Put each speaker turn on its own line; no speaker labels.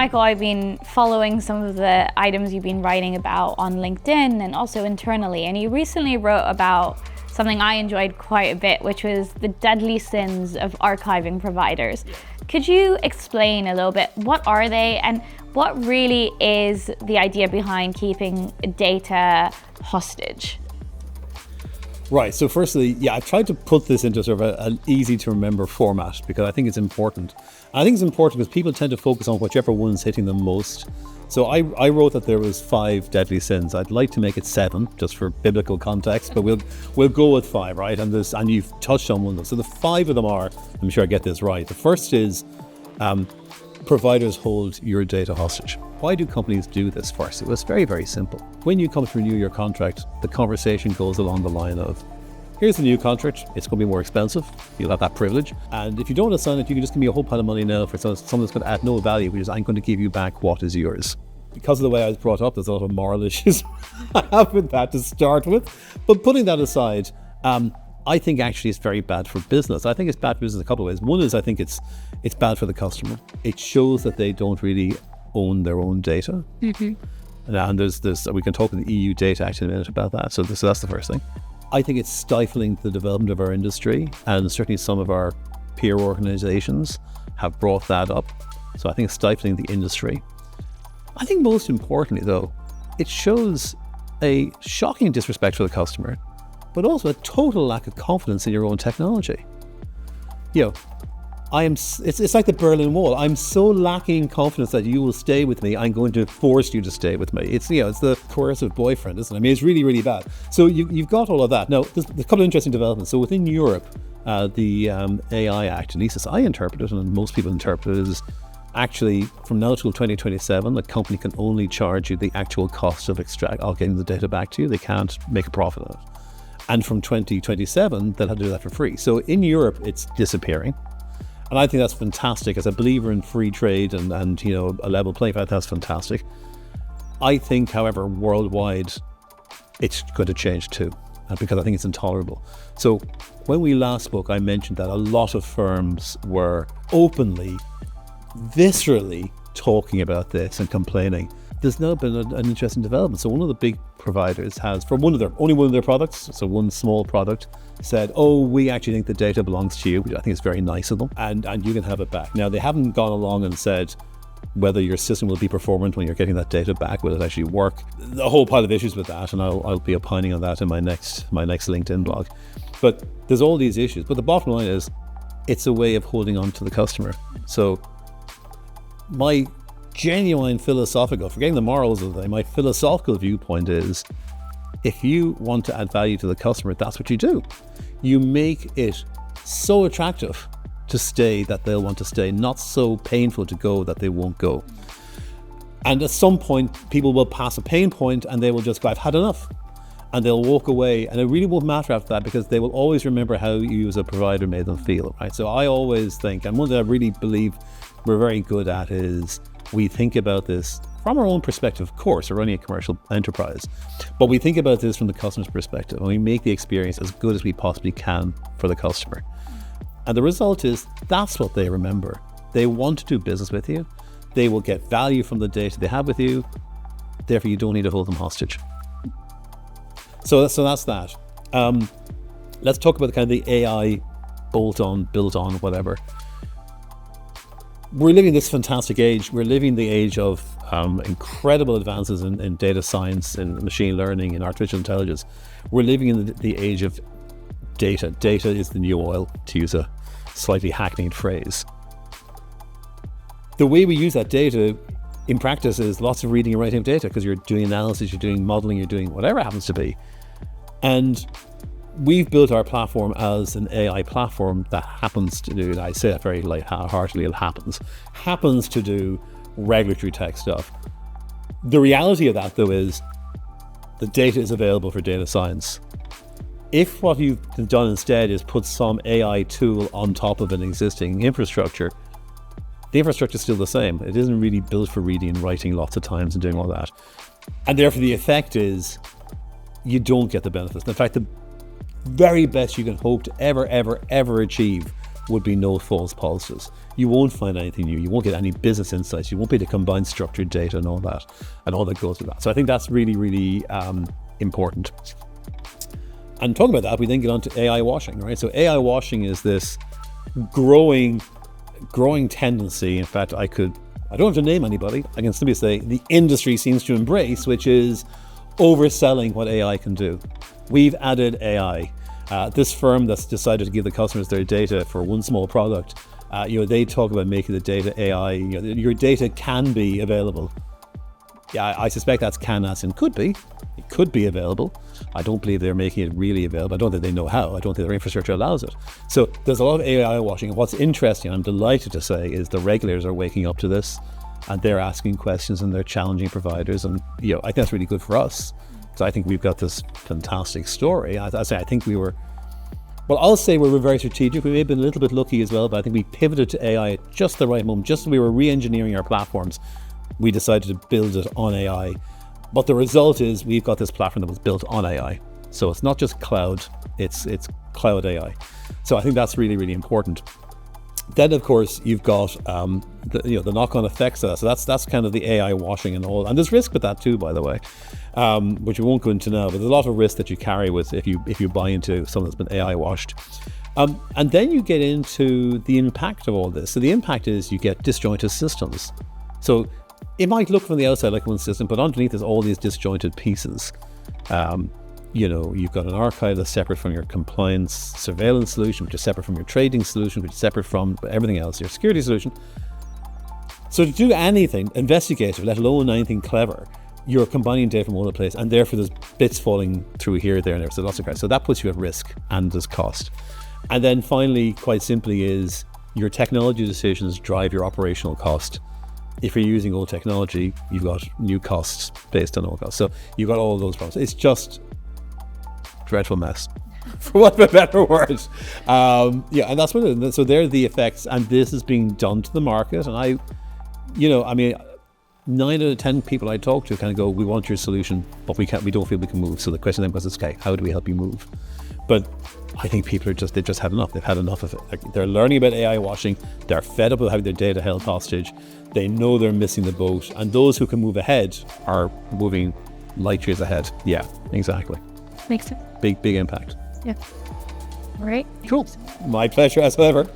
Michael, I've been following some of the items you've been writing about on LinkedIn and also internally, and you recently wrote about something I enjoyed quite a bit, which was the deadly sins of archiving providers. Could you explain a little bit, what are they and what really is the idea behind keeping data hostage?
Right, so firstly, I've tried to put this into sort of an easy to remember format because I think it's important. And I think it's important because people tend to focus on whichever one's hitting them most. So I wrote that there was 5 deadly sins. I'd like to make it 7 just for biblical context, but we'll go with 5, right? And you've touched on one of them. So the 5 of them are, I'm sure I get this right. The first is providers hold your data hostage. Why do companies do this first? It was very, very simple. When you come to renew your contract, the conversation goes along the line of, here's the new contract, it's going to be more expensive, you'll have that privilege, and if you don't want to sign it, you can just give me a whole pile of money now for something that's going to add no value, which is I'm going to give you back what is yours. Because of the way I was brought up, there's a lot of moral issues I have with that to start with. But putting that aside, I think actually it's very bad for business. I think it's bad for business in a couple of ways. One is I think it's bad for the customer. It shows that they don't really own their own data. Mm-hmm. And there's we can talk in the EU Data Act in a minute about that. So that's the first thing. I think it's stifling the development of our industry, and certainly some of our peer organizations have brought that up. So I think it's stifling the industry. I think most importantly though, it shows a shocking disrespect for the customer, but also a total lack of confidence in your own technology. It's like the Berlin Wall. I'm so lacking confidence that you will stay with me, I'm going to force you to stay with me. It's the coercive boyfriend, isn't it? I mean, it's really, really bad. So you've got all of that. Now, there's a couple of interesting developments. So within Europe, the AI Act, at least as I interpret it, and most people interpret it, is actually from now till 2027, the company can only charge you the actual cost of getting the data back to you. They can't make a profit on it. And from 2027, they'll have to do that for free. So in Europe, it's disappearing. And I think that's fantastic. As a believer in free trade and a level playing field, that's fantastic. I think, however, worldwide, it's going to change too, because I think it's intolerable. So when we last spoke, I mentioned that a lot of firms were openly, viscerally talking about this and complaining. There's now been an interesting development. So one of the big providers has, for only one of their products, so one small product, said, we actually think the data belongs to you, which I think is very nice of them, and you can have it back. Now, they haven't gone along and said whether your system will be performant when you're getting that data back, will it actually work? A whole pile of issues with that, and I'll be opining on that in my next LinkedIn blog. But there's all these issues. But the bottom line is, it's a way of holding on to the customer. So my genuine philosophical, forgetting the morals of the thing, my philosophical viewpoint is, if you want to add value to the customer, that's what you do. You make it so attractive to stay that they'll want to stay, not so painful to go that they won't go. And at some point, people will pass a pain point and they will just go, I've had enough. And they'll walk away, and it really won't matter after that, because they will always remember how you as a provider made them feel, right? So I always think, and one that I really believe we're very good at is, we think about this from our own perspective. Of course, we're running a commercial enterprise, but we think about this from the customer's perspective, and we make the experience as good as we possibly can for the customer. And the result is, that's what they remember. They want to do business with you. They will get value from the data they have with you. Therefore, you don't need to hold them hostage. So that's that. Let's talk about the kind of the AI bolt-on, built-on, whatever. We're living this fantastic age. We're living the age of incredible advances in data science, in machine learning, in artificial intelligence. We're living in the age of data. Data is the new oil, to use a slightly hackneyed phrase. The way we use that data in practice is lots of reading and writing of data, because you're doing analysis, you're doing modeling, you're doing whatever it happens to be. And we've built our platform as an AI platform that happens to do, and I say that very light-heartedly, it happens to do regulatory tech stuff. The reality of that, though, is the data is available for data science. If what you've done instead is put some AI tool on top of an existing infrastructure, the infrastructure is still the same. It isn't really built for reading and writing lots of times and doing all that. And therefore the effect is you don't get the benefits. In fact, the very best you can hope to ever achieve would be no false positives. You won't find anything new. You won't get any business insights. You won't be able to combine structured data and all that goes with that. So I think that's really, really important. And talking about that, we then get on to AI washing, right? So AI washing is this growing tendency. In fact, I don't have to name anybody. I can simply say the industry seems to embrace, which is overselling what AI can do. We've added AI. This firm that's decided to give the customers their data for one small product, they talk about making the data AI. Your data can be available. Yeah, I suspect that's can as in could be. It could be available. I don't believe they're making it really available. I don't think they know how. I don't think their infrastructure allows it. So there's a lot of AI washing. And what's interesting, I'm delighted to say, is the regulators are waking up to this, and they're asking questions and they're challenging providers. And I think that's really good for us. So I think we've got this fantastic story. I think we were very strategic. We may have been a little bit lucky as well, but I think we pivoted to AI at just the right moment. Just as we were re-engineering our platforms, we decided to build it on AI. But the result is we've got this platform that was built on AI. So it's not just cloud, it's cloud AI. So I think that's really, really important. Then, of course, you've got the knock-on effects of that. So that's kind of the AI washing and all. And there's risk with that too, by the way, which we won't go into now. But there's a lot of risk that you carry with if you buy into something that's been AI washed. And then you get into the impact of all this. So the impact is you get disjointed systems. So it might look from the outside like one system, but underneath there's all these disjointed pieces. You've got an archive that's separate from your compliance surveillance solution, which is separate from your trading solution, which is separate from everything else, your security solution. So to do anything investigative, let alone anything clever, you're combining data from all over the place, and therefore there's bits falling through here, there, and there. So lots of crap. So that puts you at risk, and there's cost. And then finally, quite simply, is your technology decisions drive your operational cost. If you're using old technology, you've got new costs based on old costs. So you've got all those problems. It's just a dreadful mess, for want of a better word. And that's what it is. So they're the effects, and this is being done to the market. And 9 out of 10 people I talk to kind of go, we want your solution, but we don't feel we can move. So the question then was, okay, how do we help you move? But I think people they've just had enough. They've had enough of it. They're learning about AI washing. They're fed up with having their data held hostage. They know they're missing the boat. And those who can move ahead are moving light years ahead. Yeah, exactly.
Makes sense.
Big impact.
Yeah. All right.
Cool. My pleasure as ever.